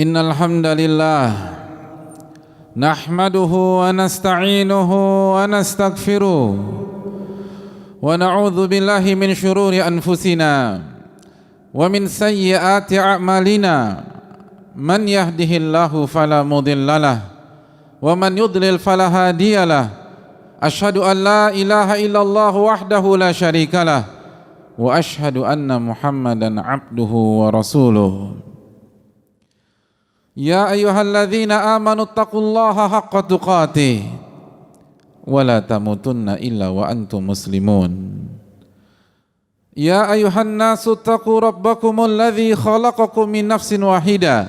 Innal hamdalillah nahmaduhu wa nasta'inuhu wa nastaghfiruh wa na'udzu billahi min shururi anfusina wa min sayyiati a'malina man yahdihillahu fala mudhillalah wa man yudlil fala hadiyalah. Asyhadu an la ilaha illallah wahdahu la syarikalah wa asyhadu anna Muhammadan abduhu wa rasuluh. Ya ayyuhalladzina amanu taqullaha haqqa tuqatih wa la tamutunna illa wa antum muslimun. Ya ayyuhan nasu taqu rabbakumul ladzi khalaqakum min nafsin wahidah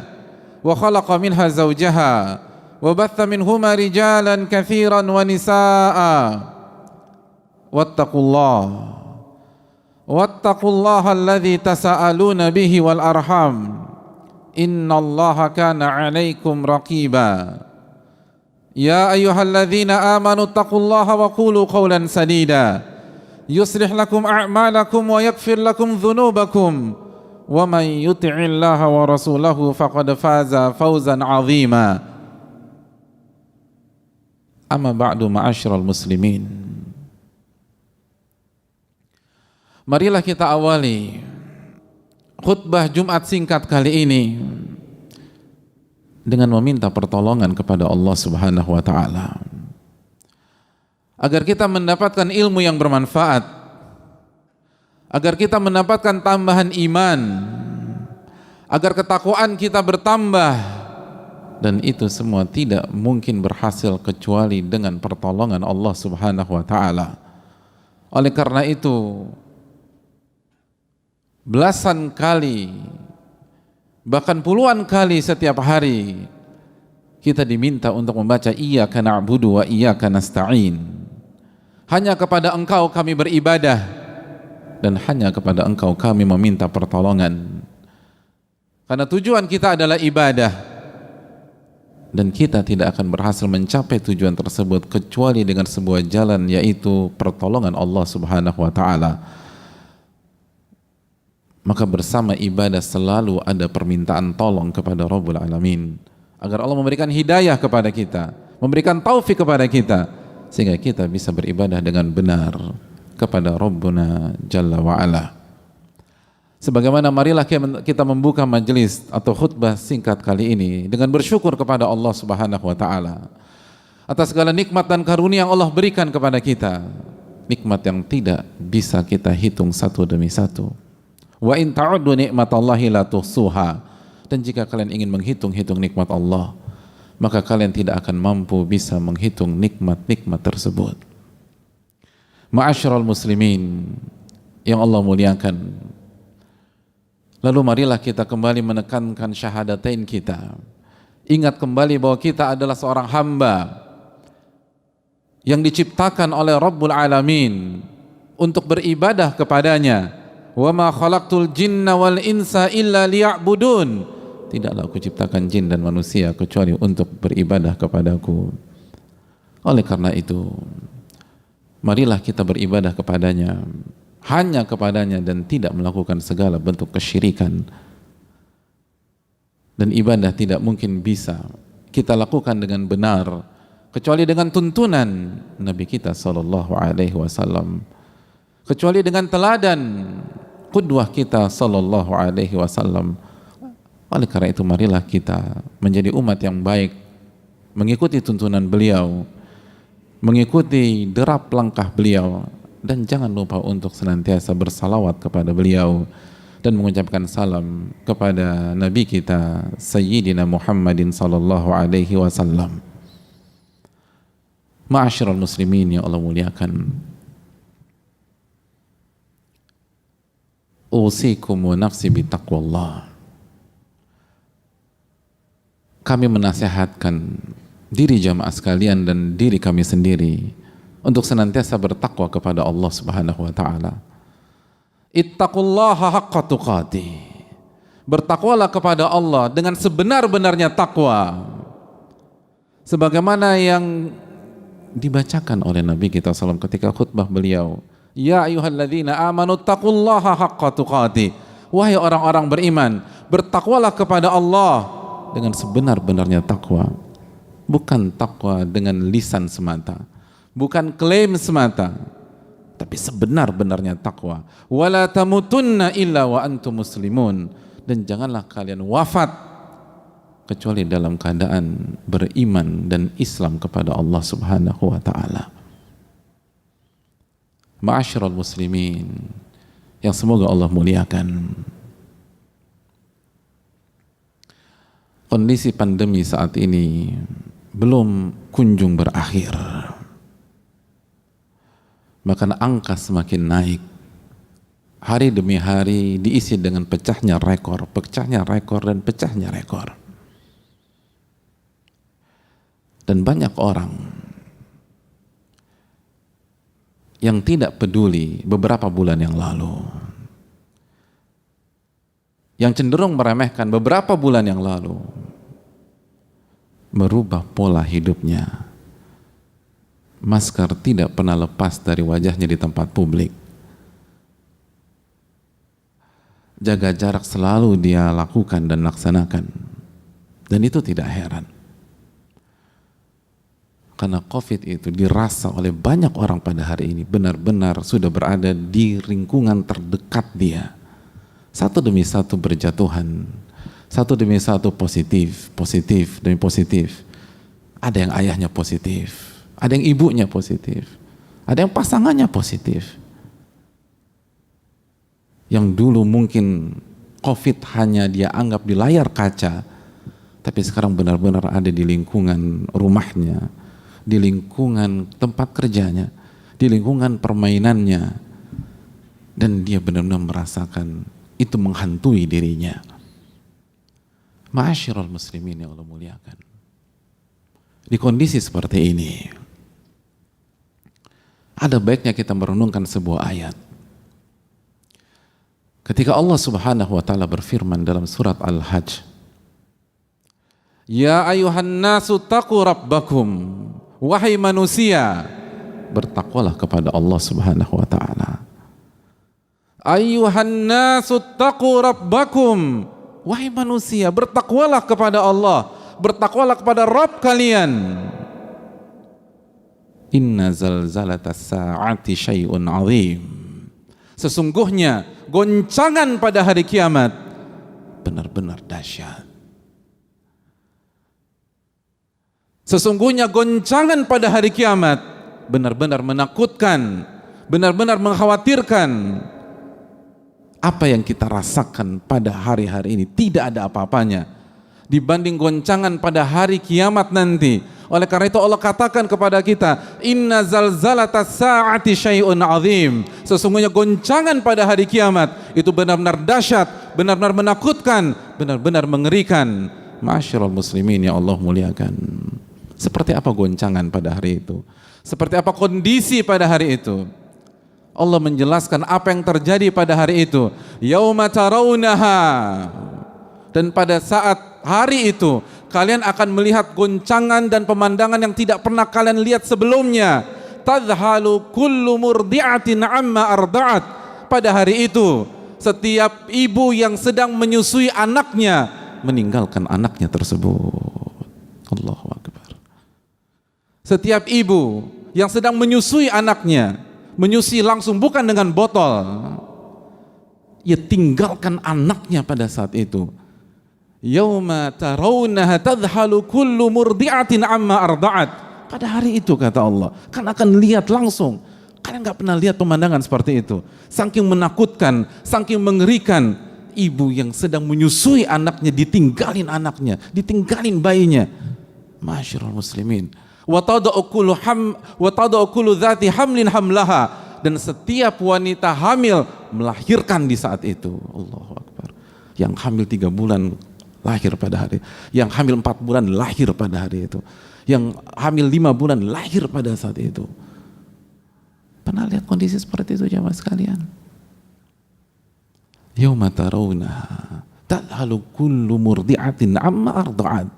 wa khalaqa minha zawjaha wa batha minhuma rijalan katsiran wa nisaa'a wattaqullaha alladzi tasaaluna bihi wal arham innallaha kana 'alaikum raqiba. Ya ayyuhalladzina amanu taqullaha wa qulu qawlan sadida yuslih lakum a'malakum wa yaghfir lakum dhunubakum wa man yuti'illaha wa rasulahu faqad faza fawzan 'azima. Amma ba'du, ma'asyiral muslimin, marilah kita awali khutbah Jumat singkat kali ini dengan meminta pertolongan kepada Allah Subhanahu wa taala agar kita mendapatkan ilmu yang bermanfaat, agar kita mendapatkan tambahan iman, agar ketakwaan kita bertambah, dan itu semua tidak mungkin berhasil kecuali dengan pertolongan Allah Subhanahu wa taala. Oleh karena itu, belasan kali, bahkan puluhan kali setiap hari kita diminta untuk membaca iyyaka na'budu wa iyyaka nasta'in. Hanya kepada Engkau kami beribadah dan hanya kepada Engkau kami meminta pertolongan. Karena tujuan kita adalah ibadah, dan kita tidak akan berhasil mencapai tujuan tersebut kecuali dengan sebuah jalan, yaitu pertolongan Allah Subhanahu wa taala. Maka bersama ibadah selalu ada permintaan tolong kepada Rabbul Alamin agar Allah memberikan hidayah kepada kita, memberikan taufik kepada kita, sehingga kita bisa beribadah dengan benar kepada Rabbuna Jalla wa'ala. Sebagaimana marilah kita membuka majelis atau khutbah singkat kali ini dengan bersyukur kepada Allah Subhanahu wa taala atas segala nikmat dan karunia yang Allah berikan kepada kita, nikmat yang tidak bisa kita hitung satu demi satu. Wa in ta'uddu ni'matallahi la tuhsuha. Dan jika kalian ingin menghitung-hitung nikmat Allah, maka kalian tidak akan mampu bisa menghitung nikmat-nikmat tersebut. Ma'asyiral muslimin yang Allah muliakan, lalu marilah kita kembali menekankan syahadatain kita. Ingat kembali bahwa kita adalah seorang hamba yang diciptakan oleh Rabbul Alamin untuk beribadah kepadanya. Wa ma khalaqtul jinna wal insa illa liya'budun. Tidaklah aku ciptakan jin dan manusia kecuali untuk beribadah kepadaku. Oleh karena itu, marilah kita beribadah kepadanya, hanya kepadanya, dan tidak melakukan segala bentuk kesyirikan. Dan ibadah tidak mungkin bisa kita lakukan dengan benar kecuali dengan tuntunan Nabi kita sallallahu alaihi wasallam, kecuali dengan teladan qudwah kita sallallahu alaihi wasallam. Oleh karena itu, marilah kita menjadi umat yang baik, mengikuti tuntunan beliau, mengikuti derap langkah beliau, dan jangan lupa untuk senantiasa bersalawat kepada beliau dan mengucapkan salam kepada Nabi kita Sayyidina Muhammadin sallallahu alaihi wasallam. Ma'asyiral muslimin yang Allah muliakan, usikum wa nafsi bitaqwallah. Kami menasihatkan diri jamaah sekalian dan diri kami sendiri untuk senantiasa bertakwa kepada Allah Subhanahu wa taala. Ittaqullaha haqqa tuqatih. Bertakwalah kepada Allah dengan sebenar-benarnya takwa. Sebagaimana yang dibacakan oleh Nabi kita SAW ketika khutbah beliau, Ya ayyuhalladzina amanu taqullaha haqqa tuqatih. Wahai orang-orang beriman, bertakwalah kepada Allah dengan sebenar-benarnya takwa. Bukan takwa dengan lisan semata, bukan klaim semata, tapi sebenar-benarnya takwa. Wala tamutunna illa wa antum muslimun, dan janganlah kalian wafat kecuali dalam keadaan beriman dan Islam kepada Allah Subhanahu wa taala. Ma'asyiral muslimin yang semoga Allah muliakan. Kondisi pandemi saat ini belum kunjung berakhir. Bahkan angka semakin naik. Hari demi hari diisi dengan pecahnya rekor, dan pecahnya rekor. Dan banyak orang yang tidak peduli beberapa bulan yang lalu, yang cenderung meremehkan beberapa bulan yang lalu, merubah pola hidupnya. Masker tidak pernah lepas dari wajahnya di tempat publik. Jaga jarak selalu dia lakukan dan laksanakan. Dan itu tidak heran. Karena COVID itu dirasa oleh banyak orang pada hari ini benar-benar sudah berada di lingkungan terdekat dia. Satu demi satu berjatuhan, satu demi satu positif demi positif. Ada yang ayahnya positif, ada yang ibunya positif, ada yang pasangannya positif. Yang dulu mungkin COVID hanya dia anggap di layar kaca, tapi sekarang benar-benar ada di lingkungan rumahnya, di lingkungan tempat kerjanya, di lingkungan permainannya, dan dia benar-benar merasakan itu menghantui dirinya. Ma'asyiral muslimin yang Allah muliakan, di kondisi seperti ini ada baiknya kita merenungkan sebuah ayat. Ketika Allah Subhanahu wa taala berfirman dalam surat Al-Hajj, ya ayuhan nasu taqu rabbakum, wahai manusia, bertakwalah kepada Allah Subhanahu wa taala. Ayuhan nasu taqu rabbakum, wahai manusia, bertakwalah kepada Allah, bertakwalah kepada Rabb kalian. Inna zalzalatas sa'ati syai'un 'azim. Sesungguhnya goncangan pada hari kiamat benar-benar dahsyat. Sesungguhnya goncangan pada hari kiamat benar-benar menakutkan, benar-benar mengkhawatirkan. Apa yang kita rasakan pada hari-hari ini tidak ada apa-apanya dibanding goncangan pada hari kiamat nanti. Oleh karena itu Allah katakan kepada kita, inna zalzalatas sa'ati syai'un 'azim. Sesungguhnya goncangan pada hari kiamat itu benar-benar dahsyat, benar-benar menakutkan, benar-benar mengerikan. Ma'asyiral muslimin yang Allah muliakan. Seperti apa goncangan pada hari itu? Seperti apa kondisi pada hari itu? Allah menjelaskan apa yang terjadi pada hari itu. Yauma tarawunaha. Dan pada saat hari itu kalian akan melihat goncangan dan pemandangan yang tidak pernah kalian lihat sebelumnya. Tadhalu kullu murdi'atin amma arda'at. Pada hari itu setiap ibu yang sedang menyusui anaknya meninggalkan anaknya tersebut. Allahu Akbar. Setiap ibu yang sedang menyusui anaknya, menyusui langsung bukan dengan botol, ia tinggalkan anaknya pada saat itu. Yauma tarawunaha tadhalu kullu murdi'atin amma arda'at. Pada hari itu kata Allah, kan akan lihat langsung. Kalian gak pernah lihat pemandangan seperti itu. Saking menakutkan, saking mengerikan. Ibu yang sedang menyusui anaknya ditinggalin bayinya. Ma'asyiral muslimin. Wa tada'u kullu dzati hamlin hamlaha. Dan setiap wanita hamil melahirkan di saat itu. Allahu Akbar. Yang hamil 3 bulan lahir pada hari, yang hamil 4 bulan lahir pada hari itu, yang hamil 5 bulan lahir pada saat itu. Pernah lihat kondisi seperti itu jamaah sekalian? Yauma tarawunaha tadhalu kullu murdi'atin amma arda'at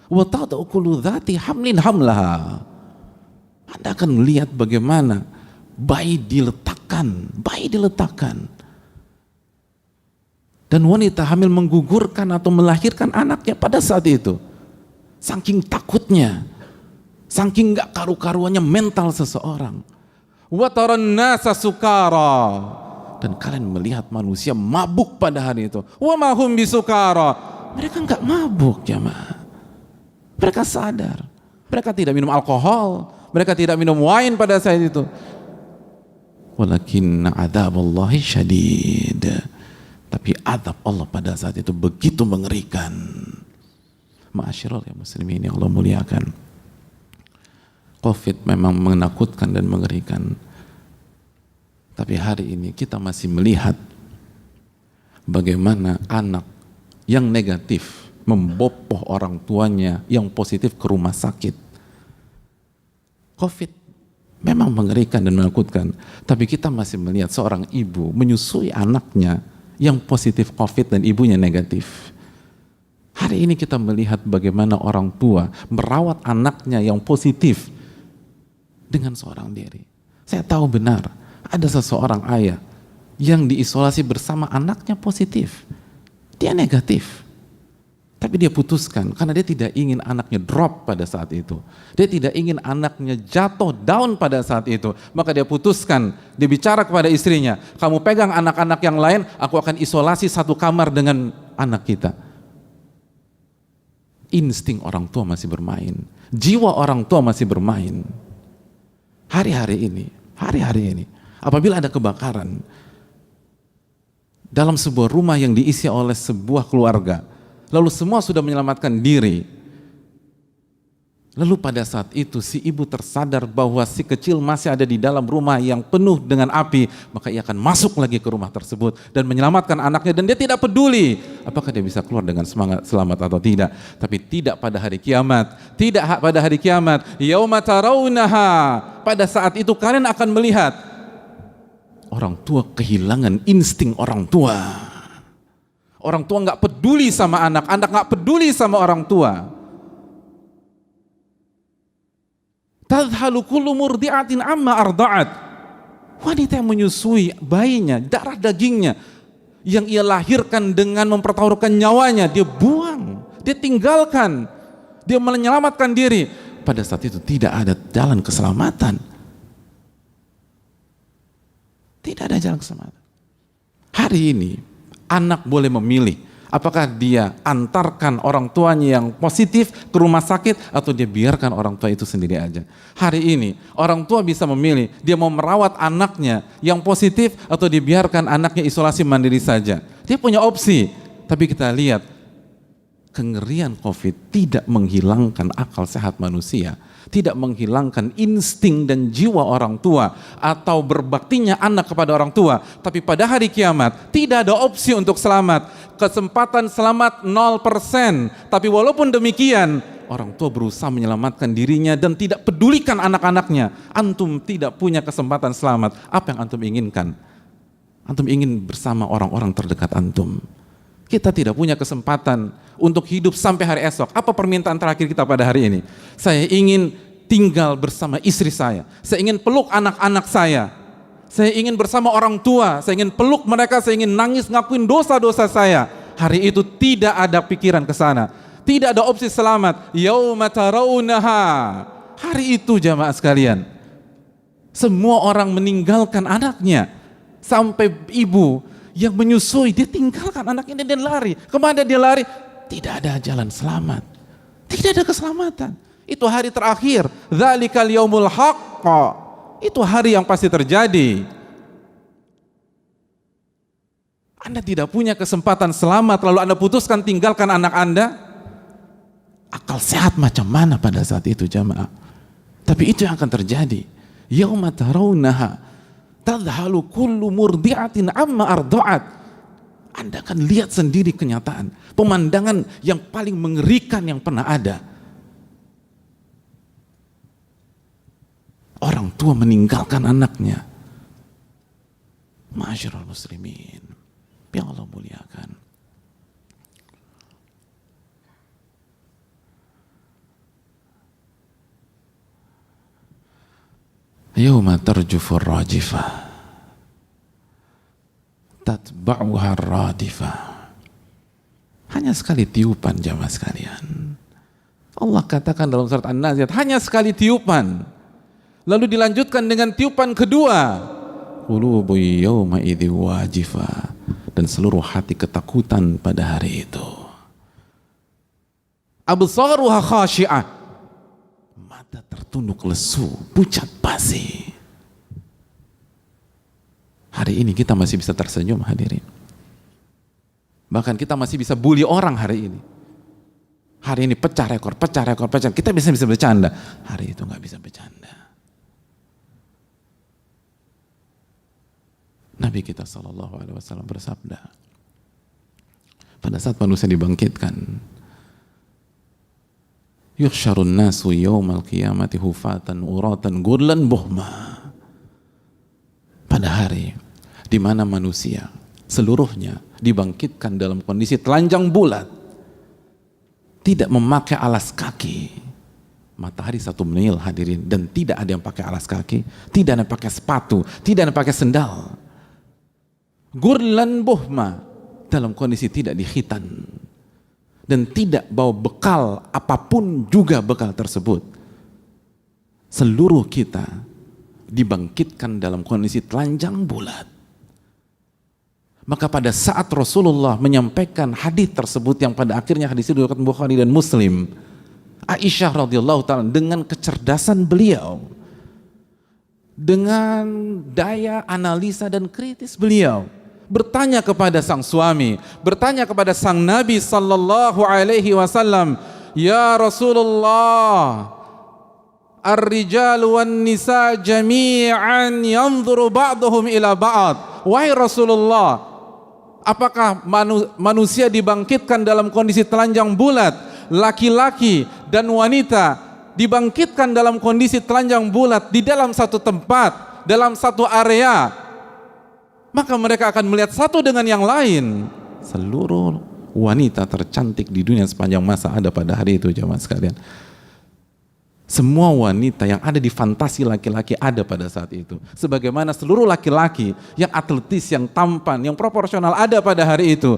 wa tad'u kullu dzati hamlin hamlaha. Anda akan melihat bagaimana bayi diletakkan, dan Dan wanita hamil menggugurkan atau melahirkan anaknya pada saat itu. Saking takutnya, saking gak karu-karuannya mental seseorang. Wa taran nasa sukara, dan kalian melihat manusia mabuk pada hari itu. Wa ma hum bisukara, mereka gak mabuk jamaah. Mereka sadar, mereka tidak minum alkohol, mereka tidak minum wine pada saat itu. Walakinna adzaballahi syadid, tapi azab Allah pada saat itu begitu mengerikan. Ma'asyiral ya muslimin yang Allah muliakan, COVID memang menakutkan dan mengerikan. Tapi hari ini kita masih melihat bagaimana anak yang negatif membopoh orang tuanya yang positif ke rumah sakit. COVID memang mengerikan dan menakutkan, tapi kita masih melihat seorang ibu menyusui anaknya yang positif COVID dan ibunya negatif. Hari ini kita melihat bagaimana orang tua merawat anaknya yang positif dengan seorang diri. Saya tahu benar ada seseorang ayah yang diisolasi bersama anaknya positif. Dia negatif. Tapi dia putuskan karena dia tidak ingin anaknya drop pada saat itu. Dia tidak ingin anaknya jatuh down pada saat itu. Maka dia putuskan, dia bicara kepada istrinya, kamu pegang anak-anak yang lain, aku akan isolasi satu kamar dengan anak kita. Insting orang tua masih bermain. Jiwa orang tua masih bermain. Hari-hari ini, apabila ada kebakaran dalam sebuah rumah yang diisi oleh sebuah keluarga, lalu semua sudah menyelamatkan diri, lalu pada saat itu si ibu tersadar bahwa si kecil masih ada di dalam rumah yang penuh dengan api, maka ia akan masuk lagi ke rumah tersebut dan menyelamatkan anaknya, dan dia tidak peduli apakah dia bisa keluar dengan selamat atau tidak. Tapi tidak pada hari kiamat, tidak pada hari kiamat. Yauma tarawunaha, pada saat itu kalian akan melihat orang tua kehilangan insting orang tua. Orang tua nggak peduli sama anak, anak nggak peduli sama orang tua. Tadhalu kullu murdi'atin amma arda'at. Wanita yang menyusui bayinya, darah dagingnya, yang ia lahirkan dengan mempertaruhkan nyawanya, dia buang, dia tinggalkan, dia menyelamatkan diri. Pada saat itu tidak ada jalan keselamatan. Tidak ada jalan keselamatan. Hari ini anak boleh memilih apakah dia antarkan orang tuanya yang positif ke rumah sakit atau dia biarkan orang tua itu sendiri aja. Hari ini orang tua bisa memilih dia mau merawat anaknya yang positif atau dibiarkan anaknya isolasi mandiri saja. Dia punya opsi. Tapi kita lihat kengerian COVID tidak menghilangkan akal sehat manusia, tidak menghilangkan insting dan jiwa orang tua atau berbaktinya anak kepada orang tua. Tapi pada hari kiamat tidak ada opsi untuk selamat. Kesempatan selamat 0%. Tapi walaupun demikian, orang tua berusaha menyelamatkan dirinya dan tidak pedulikan anak-anaknya. Antum tidak punya kesempatan selamat. Apa yang antum inginkan? Antum ingin bersama orang-orang terdekat antum. Kita tidak punya kesempatan untuk hidup sampai hari esok. Apa permintaan terakhir kita pada hari ini? Saya ingin tinggal bersama istri saya. Saya ingin peluk anak-anak saya. Saya ingin bersama orang tua. Saya ingin peluk mereka. Saya ingin nangis ngakuin dosa-dosa saya. Hari itu tidak ada pikiran ke sana. Tidak ada opsi selamat. Yauma tarawunaha. Hari itu jamaah sekalian, semua orang meninggalkan anaknya. Sampai ibu yang menyusui, dia tinggalkan anaknya dan lari. Kemana dia lari? Tidak ada jalan selamat. Tidak ada keselamatan. Itu hari terakhir. Dzalikal yaumul haqq. Itu hari yang pasti terjadi. Anda tidak punya kesempatan selamat, lalu Anda putuskan tinggalkan anak Anda. Akal sehat macam mana pada saat itu jamaah? Tapi itu yang akan terjadi. Yauma tarawunaha tadhalu kullu murdi'atin amma arda'at. Anda akan lihat sendiri kenyataan, pemandangan yang paling mengerikan yang pernah ada. Orang tua meninggalkan anaknya. Ma'asyiral muslimin yang Allah muliakan. Yauma tarjufur rajifah tatba'uha radifah. Hanya sekali tiupan jamaah sekalian. Allah katakan dalam surat An-Nazi'at, hanya sekali tiupan. Lalu dilanjutkan dengan tiupan kedua. Qulubu yawma idzi wajifa. Dan seluruh hati ketakutan pada hari itu. Absaruha khashi'ah. Mata tertunduk lesu, pucat pasi. Hari ini kita masih bisa tersenyum hadirin. Bahkan kita masih bisa bully orang hari ini. Hari ini pecah rekor. Kita bisa bercanda. Hari itu nggak bisa bercanda. Nabi kita SAW bersabda, pada saat manusia dibangkitkan, yuhsyarun nasu yawmal qiyamati hufatan uratan gurlan buhma. Pada hari di mana manusia seluruhnya dibangkitkan dalam kondisi telanjang bulat, tidak memakai alas kaki. Matahari 1 mil hadirin, dan tidak ada yang pakai alas kaki, tidak ada yang pakai sepatu, tidak ada yang pakai sendal. Gurlan buhma, dalam kondisi tidak dikhitan dan tidak bawa bekal apapun juga bekal tersebut. Seluruh kita dibangkitkan dalam kondisi telanjang bulat. Maka pada saat Rasulullah menyampaikan hadis tersebut, yang pada akhirnya hadis itu diriwayatkan Bukhari dan Muslim, Aisyah radhiyallahu taala dengan kecerdasan beliau, dengan daya analisa dan kritis beliau, bertanya kepada sang suami, bertanya kepada sang Nabi sallallahu alaihi wasallam, "Ya Rasulullah, ar-rijal wan nisa jami'an yanzuru ba'dhum ila ba'd." Wahai Rasulullah, apakah manusia dibangkitkan dalam kondisi telanjang bulat? Laki-laki dan wanita dibangkitkan dalam kondisi telanjang bulat di dalam satu tempat, dalam satu area. Maka mereka akan melihat satu dengan yang lain. Seluruh wanita tercantik di dunia sepanjang masa ada pada hari itu jamaah sekalian. Semua wanita yang ada di fantasi laki-laki ada pada saat itu. Sebagaimana seluruh laki-laki yang atletis, yang tampan, yang proporsional ada pada hari itu.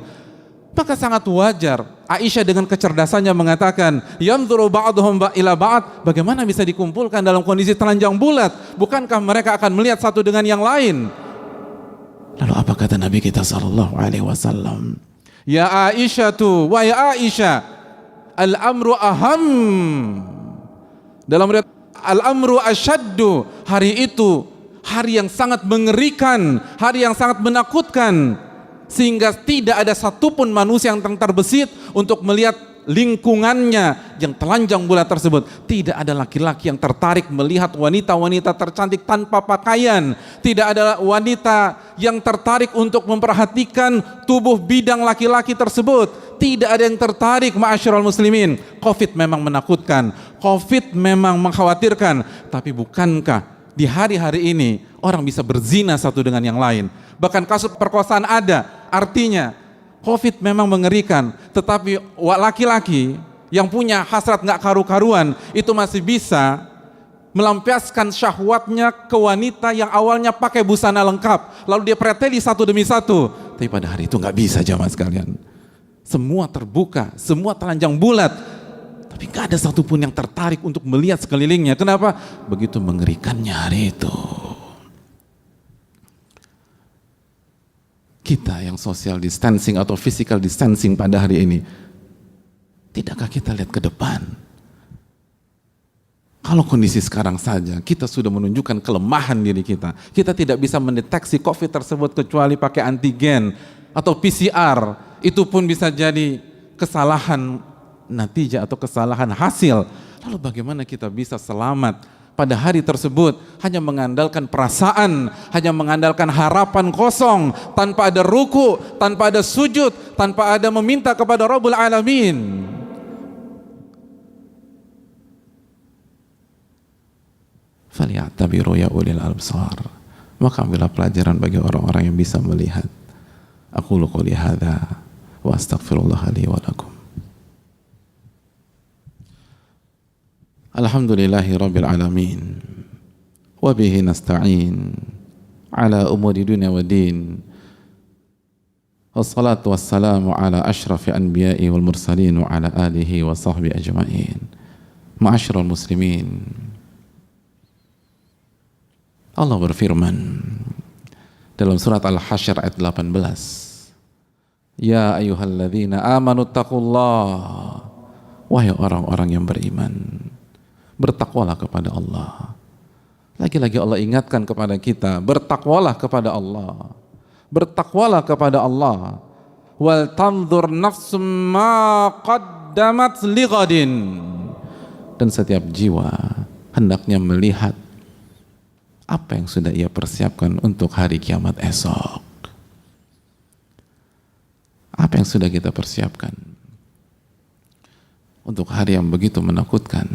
Maka sangat wajar Aisyah dengan kecerdasannya mengatakan, yanzuru ba'dhum ila ba'd, bagaimana bisa dikumpulkan dalam kondisi telanjang bulat? Bukankah mereka akan melihat satu dengan yang lain? Lalu apa kata Nabi kita sallallahu alaihi wasallam? Ya Aisyah tu, wa ya Aisyah, al-amru aham. Dalam riwayat al-amru asyaddu, hari itu hari yang sangat mengerikan, hari yang sangat menakutkan, sehingga tidak ada satupun manusia yang terbesit untuk melihat lingkungannya yang telanjang bulat tersebut. Tidak ada laki-laki yang tertarik melihat wanita-wanita tercantik tanpa pakaian. Tidak ada wanita yang tertarik untuk memperhatikan tubuh bidang laki-laki tersebut. Tidak ada yang tertarik, ma'asyiral muslimin. Covid memang menakutkan, Covid memang mengkhawatirkan, tapi bukankah di hari-hari ini orang bisa berzina satu dengan yang lain? Bahkan kasus perkosaan ada. Artinya Covid memang mengerikan, tetapi laki-laki yang punya hasrat nggak karu-karuan itu masih bisa melampiaskan syahwatnya ke wanita yang awalnya pakai busana lengkap, lalu dia preteli satu demi satu. Tapi pada hari itu nggak bisa jamaah sekalian. Semua terbuka, semua telanjang bulat, tapi nggak ada satupun yang tertarik untuk melihat sekelilingnya. Kenapa? Begitu mengerikannya hari itu. Kita yang social distancing atau physical distancing pada hari ini, tidakkah kita lihat ke depan? Kalau kondisi sekarang saja kita sudah menunjukkan kelemahan diri kita, kita tidak bisa mendeteksi COVID tersebut kecuali pakai antigen atau PCR, itu pun bisa jadi kesalahan natijah atau kesalahan hasil. Lalu bagaimana kita bisa selamat pada hari tersebut hanya mengandalkan perasaan, hanya mengandalkan harapan kosong, tanpa ada ruku, tanpa ada sujud, tanpa ada meminta kepada Rabbul Alamin. Falya'tabiru ya ulil albsar. Maka ambillah pelajaran bagi orang-orang yang bisa melihat. Aqulu qouli hadza wa astaghfirullah li wa lakum. Alhamdulillahi rabbil alamin, wa bihi nasta'in ala umuri dunya wa din. Wassalatu wassalamu ala ashrafi anbiya'i wal mursalin wa ala alihi wa sahbihi ajma'in. Ma'asyiral muslimin, Allah berfirman dalam surat Al-Hasyr ayat 18, Ya ayyuhalladzina amanu taqullah, wahai orang-orang yang beriman, bertakwalah kepada Allah. Lagi-lagi Allah ingatkan kepada kita, bertakwalah kepada Allah. Bertakwalah kepada Allah. Wal tanzur nafsum ma qaddamat lighadin. Dan setiap jiwa hendaknya melihat apa yang sudah ia persiapkan untuk hari kiamat esok. Apa yang sudah kita persiapkan untuk hari yang begitu menakutkan.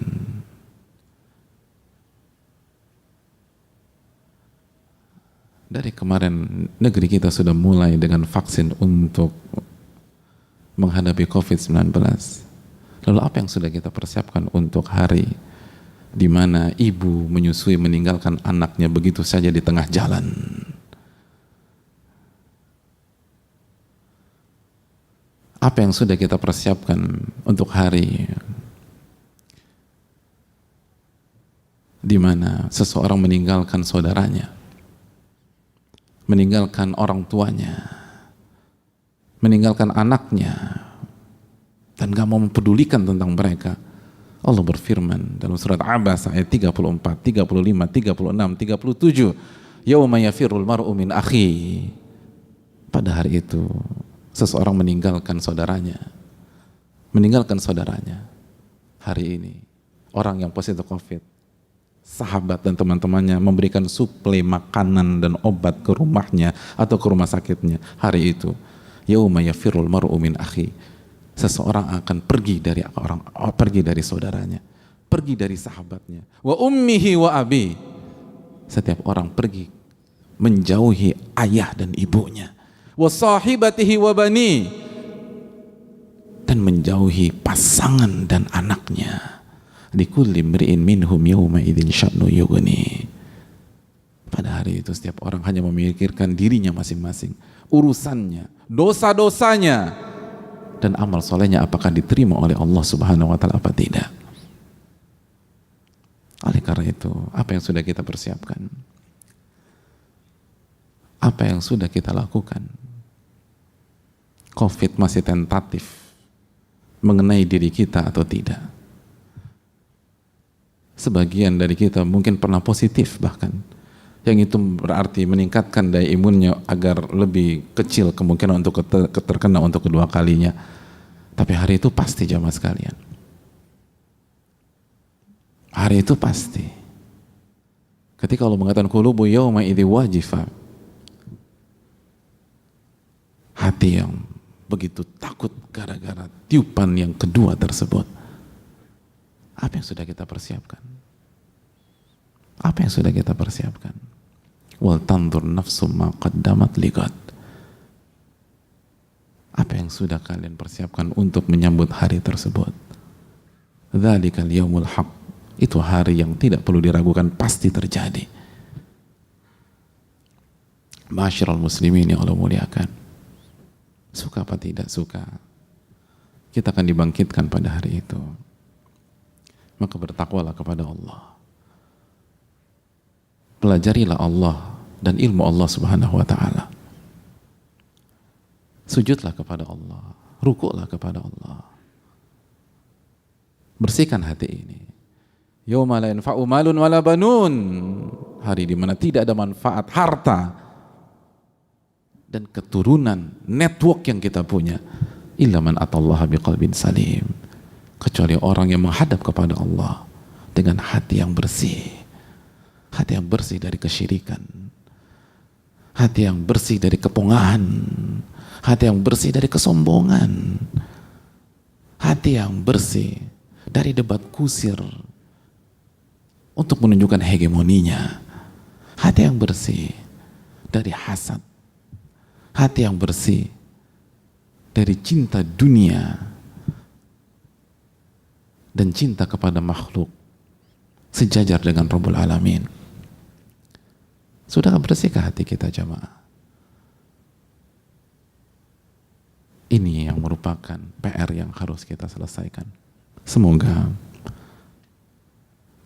Dari kemarin negeri kita sudah mulai dengan vaksin untuk menghadapi COVID-19. Lalu apa yang sudah kita persiapkan untuk hari di mana ibu menyusui meninggalkan anaknya begitu saja di tengah jalan? Apa yang sudah kita persiapkan untuk hari di mana seseorang meninggalkan saudaranya, meninggalkan orang tuanya, meninggalkan anaknya, dan gak mau mempedulikan tentang mereka. Allah berfirman dalam surat Abasa ayat 34, 35, 36, 37, Yauma yafirul mar'u min akhi. Pada hari itu seseorang meninggalkan saudaranya. Hari ini orang yang positif COVID, sahabat dan teman-temannya memberikan suplai makanan dan obat ke rumahnya atau ke rumah sakitnya. Hari itu, yauma yafirul mar'u min akhi, seseorang akan pergi dari saudaranya, pergi dari sahabatnya. Wa ummihi wa abi, setiap orang pergi menjauhi ayah dan ibunya. Wa sahibatihi wa bani, dan menjauhi pasangan dan anaknya. Likulli mri'in minhum yawma idzin sya'nu yughni. Pada hari itu setiap orang hanya memikirkan dirinya masing-masing, urusannya, dosa-dosanya, dan amal solehnya apakah diterima oleh Allah Subhanahu wa taala apa tidak. Oleh karena itu, apa yang sudah kita persiapkan? Apa yang sudah kita lakukan? COVID masih tentatif mengenai diri kita atau tidak? Sebagian dari kita mungkin pernah positif bahkan, yang itu berarti meningkatkan daya imunnya agar lebih kecil kemungkinan untuk terkena untuk kedua kalinya. Tapi hari itu pasti jamaah sekalian, hari itu pasti ketika Allah mengatakan qulubu yawma idzi wajifa, hati yang begitu takut gara-gara tiupan yang kedua tersebut. Apa yang sudah kita persiapkan? Apa yang sudah kita persiapkan? Wal tanzur nafsum ma qaddamat lighad. Apa yang sudah kalian persiapkan untuk menyambut hari tersebut? Dzalikal yaumul haq. Itu hari yang tidak perlu diragukan, pasti terjadi. Ma'asyiral muslimin yang Allah muliakan, suka apa tidak suka, kita akan dibangkitkan pada hari itu. Maka bertakwalah kepada Allah. Pelajarilah Allah dan ilmu Allah Subhanahu wa taala. Sujudlah kepada Allah, rukuklah kepada Allah. Bersihkan hati ini. Yauma la yanfa'u malun wala banun. Hari di mana tidak ada manfaat harta dan keturunan, network yang kita punya, illa man atallaha biqalbin salim, kecuali orang yang menghadap kepada Allah dengan hati yang bersih. Hati yang bersih dari kesyirikan, hati yang bersih dari kepongahan, hati yang bersih dari kesombongan, hati yang bersih dari debat kusir untuk menunjukkan hegemoninya, hati yang bersih dari hasad, hati yang bersih dari cinta dunia dan cinta kepada makhluk sejajar dengan Rabbul Alamin. Sudahkah bersihkah hati kita jamaah? merupakan PR yang harus kita selesaikan. Semoga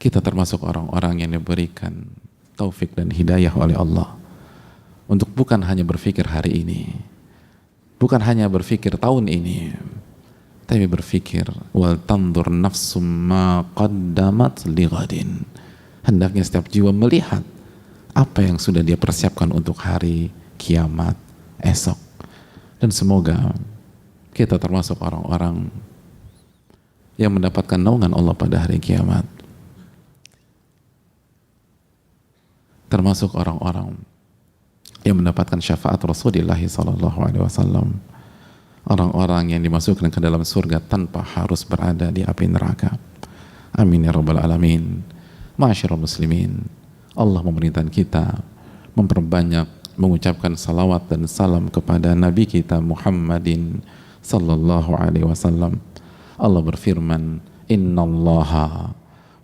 kita termasuk orang-orang yang diberikan taufik dan hidayah oleh Allah untuk bukan hanya berpikir hari ini, bukan hanya berpikir tahun ini, tapi berpikir wal tandur nafsum ma qaddamat lighadin. Hendaknya setiap jiwa melihat apa yang sudah dia persiapkan untuk hari kiamat esok. Dan semoga kita termasuk orang-orang yang mendapatkan naungan Allah pada hari kiamat, termasuk orang-orang yang mendapatkan syafaat Rasulullah SAW, orang-orang yang dimasukkan ke dalam surga tanpa harus berada di api neraka. Amin ya rabbal alamin. Ma'asyiral muslimin, Allah memerintahkan kita memperbanyak mengucapkan salawat dan salam kepada Nabi kita Muhammadin sallallahu alaihi wasallam. Allah berfirman, innallaha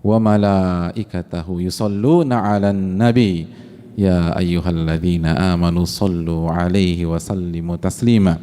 wa malaikatahu yusalluna 'alan nabi ya ayyuhalladzina amanu sallu alaihi wa sallimu taslima.